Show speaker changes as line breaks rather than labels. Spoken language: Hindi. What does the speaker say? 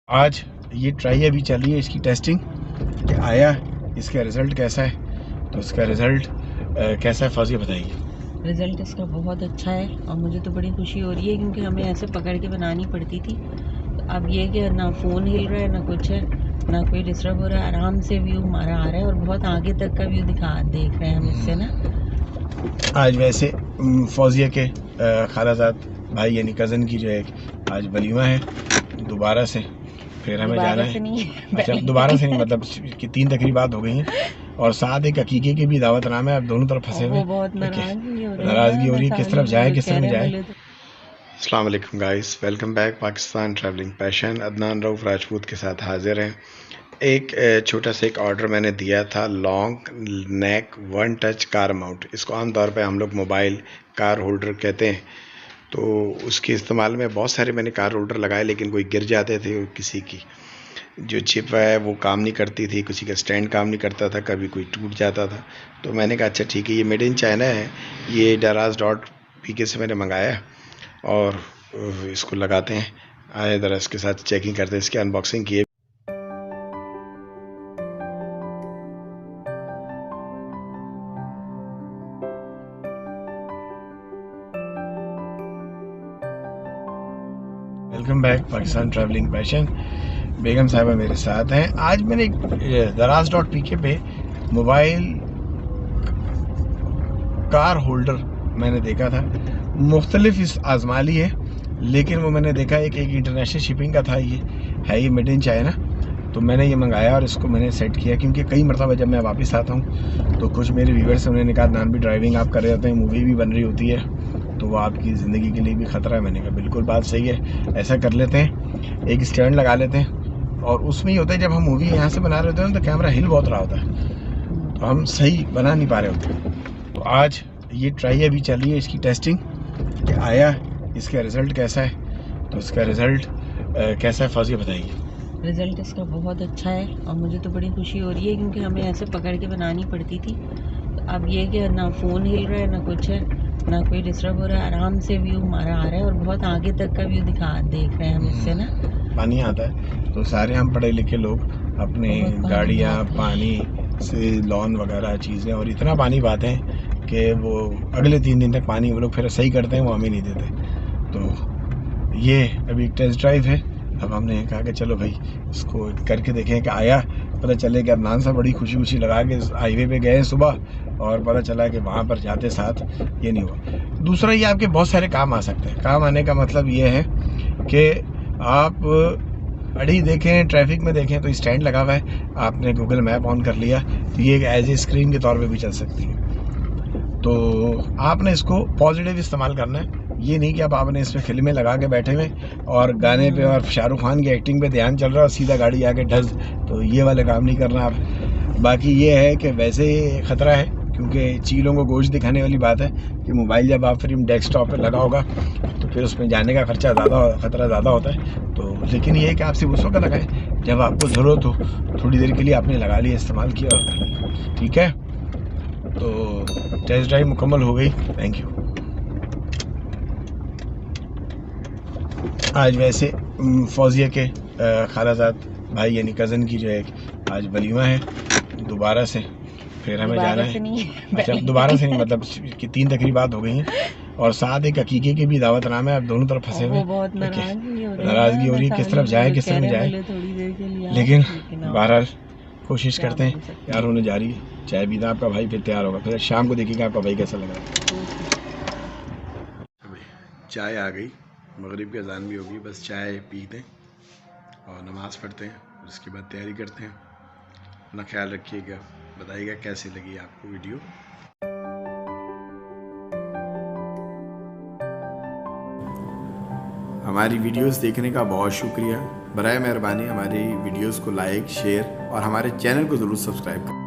आज ये ट्राई अभी चल रही है इसकी टेस्टिंग कि आया इसका रिज़ल्ट कैसा है। तो इसका रिज़ल्ट कैसा है फौजिया बताइए।
रिज़ल्ट इसका बहुत अच्छा है और मुझे तो बड़ी खुशी हो रही है क्योंकि हमें ऐसे पकड़ के बनानी पड़ती थी। तो अब ये कि ना फ़ोन हिल रहा है ना कुछ है, ना कोई डिस्टर्ब हो रहा है, आराम से व्यू हमारा आ रहा है और बहुत आगे तक का व्यू देख रहे हैं हम इससे ना।
आज वैसे फौजिया के खालाजाद भाई यानी कज़न की जो है आज वलीमा है दोबारा से, फिर हमें जाना है। अच्छा दोबारा से नहीं मतलब कि 3 तकरीबात हो गई हैं और साथ एक अकीके की भी दावत नाम है। अब दोनों तरफ फंसे हुए
बहुत
नाराज़गी हो रही है, किस तरफ जाए किस तरफ जाए। अस्सलाम वालेकुम guys, welcome back Pakistan travelling passion. Adnan Rauf Rajput के साथ हाजिर हैं। एक छोटा सा एक ऑर्डर मैंने दिया था, long neck one touch car mount. इसको आम तौर पे हम लोग मोबाइल कार होल्डर कहते हैं। तो उसके इस्तेमाल में बहुत सारे मैंने कार होल्डर लगाए, लेकिन कोई गिर जाते थे, किसी की जो चिप है वो काम नहीं करती थी, किसी का स्टैंड काम नहीं करता था, कभी कोई टूट जाता था। तो मैंने कहा अच्छा ठीक है, ये मेड इन चाइना है, ये Daraz.pk से मैंने मंगाया और इसको लगाते हैं। आए ज़रा इसके साथ चेकिंग करते हैं, इसकी अनबॉक्सिंग किए। Welcome back Pakistan travelling passion. बेगम साहिबा मेरे साथ हैं। आज मैंने Daraz.pk पे मोबाइल कार होल्डर मैंने देखा था, मुख्तलिफ इस आजमा ली है, लेकिन वो मैंने देखा एक इंटरनेशनल शिपिंग का था। ये है ये मेड इन चाइना। तो मैंने ये मंगाया और इसको मैंने सेट किया, क्योंकि कई मरतबा जब मैं वापस आता हूँ तो कुछ मेरे व्यूअर्स से उन्होंने कहा नान भी ड्राइविंग आप कर रहे होते हैं, मूवी भी बन रही होती है, तो वो आपकी ज़िंदगी के लिए भी ख़तरा है। मैंने कहा बिल्कुल बात सही है, ऐसा कर लेते हैं, एक स्टैंड लगा लेते हैं। और उसमें ही होता है जब हम मूवी यहाँ से बना रहे होते हैं तो कैमरा हिल बहुत रहा होता है, तो हम सही बना नहीं पा रहे होते। तो आज ये ट्राई अभी चल रही है इसकी टेस्टिंग कि आया इसका रिज़ल्ट कैसा है। तो इसका रिज़ल्ट कैसा है फौजिया बताइए।
रिज़ल्ट इसका बहुत अच्छा है और मुझे तो बड़ी खुशी हो रही है क्योंकि हमें ऐसे पकड़ के बनानी पड़ती थी। तो अब ये कि ना फ़ोन हिल रहा है ना कुछ है, ना कोई डिस्टर्ब हो रहा है, आराम से व्यू हमारा आ रहा है और बहुत आगे तक का व्यू देख रहे हैं हम इससे ना।
पानी आता है तो सारे हम पढ़े लिखे लोग अपने गाड़ियाँ पानी से लॉन वगैरह चीज़ें, और इतना पानी पाते हैं कि वो अगले 3 दिन तक पानी वो लोग फिर सही करते हैं, वो हमें नहीं देते। तो ये अभी टेस्ट ड्राइव है। अब हमने कहा कि चलो भाई इसको करके देखें कि आया, पता चले कि अदनान सा बड़ी खुशी लगा के हाईवे पे गए सुबह और पता चला कि वहाँ पर जाते साथ ये नहीं हुआ। दूसरा ये आपके बहुत सारे काम आ सकते हैं। काम आने का मतलब ये है कि आप अड़ी देखें, ट्रैफिक में देखें तो स्टैंड लगा हुआ है, आपने गूगल मैप ऑन कर लिया तो ये एक एज ए स्क्रीन के तौर पे भी चल सकती है। तो आपने इसको पॉजिटिव इस्तेमाल करना है, ये नहीं कि अब आपने इस पर फिल्में लगा के बैठे हुए और गाने पे और शाहरुख खान की एक्टिंग पे ध्यान चल रहा है और सीधा गाड़ी आके ढस, तो ये वाले काम नहीं करना आप। बाकी ये है कि वैसे ख़तरा है, क्योंकि चीलों को गोश्त दिखाने वाली बात है कि मोबाइल जब आप फिर डेस्कटॉप पे लगा होगा तो फिर उसमें जाने का खर्चा ख़तरा ज़्यादा होता है। तो लेकिन ये है कि आप सिर्फ उस वक्त लगाएं जब आपको ज़रूरत हो, थोड़ी देर के लिए आपने लगा लिया, इस्तेमाल किया और कर लिया, ठीक है। तो टेस्ट ड्राइव मुकम्मल हो गई, थैंक यू। आज वैसे फौजिया के खालाजाद भाई यानी कज़न की जो है आज वलीमा है दोबारा से, फिर हमें जाना है। अच्छा दोबारा से नहीं मतलब कि 3 तकरीबात हो गई हैं और साथ एक अकीके की भी दावत नाम है। अब दोनों तरफ फंसे हुए नाराज़गी हो रही है, किस तरफ जाए किस तरफ जाए। लेकिन बहरहाल कोशिश करते हैं, यार होने जा रही है। चाय पीना आपका भाई फिर तैयार होगा, फिर शाम को देखिएगा आपका भाई कैसा लगा। चाय आ गई, मगरिब की अज़ान भी होगी, बस चाय पीते हैं और नमाज़ पढ़ते हैं, उसके बाद तैयारी करते हैं। अपना ख्याल रखिएगा, बताइएगा कैसी लगी आपको वीडियो। हमारी वीडियोस देखने का बहुत शुक्रिया। बराए मेहरबानी हमारी वीडियोस को लाइक शेयर और हमारे चैनल को ज़रूर सब्सक्राइब करें।